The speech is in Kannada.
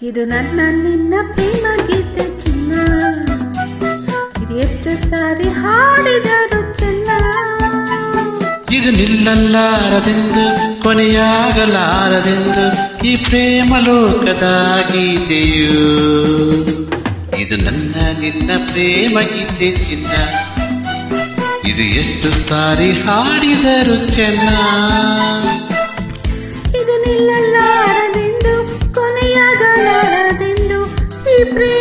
ಇದು ನನ್ನ ನಿನ್ನ ಪ್ರೇಮ ಗೀತೆ ಚಿನ್ನ, ಇದು ಎಷ್ಟು ಸಾರಿ ಹಾಡಿದರು ಚೆನ್ನ. ಇದು ನಿಲ್ಲಲಾರದೆಂದು ಕೊನೆಯಾಗಲಾರದೆಂದು ಈ ಪ್ರೇಮ ಲೋಕದ ಗೀತೆಯು. ಇದು ನನ್ನ ನಿನ್ನ ಪ್ರೇಮ ಗೀತೆ ಚಿನ್ನ, ಇದು ಎಷ್ಟು ಸಾರಿ ಹಾಡಿದರು ಚೆನ್ನ. ಇದು ನಿಲ್ಲಲಾರದೆಂದು ಕೊನೆಯಾಗಲಾರದೆಂದು ಈ ಪ್ರೇಮ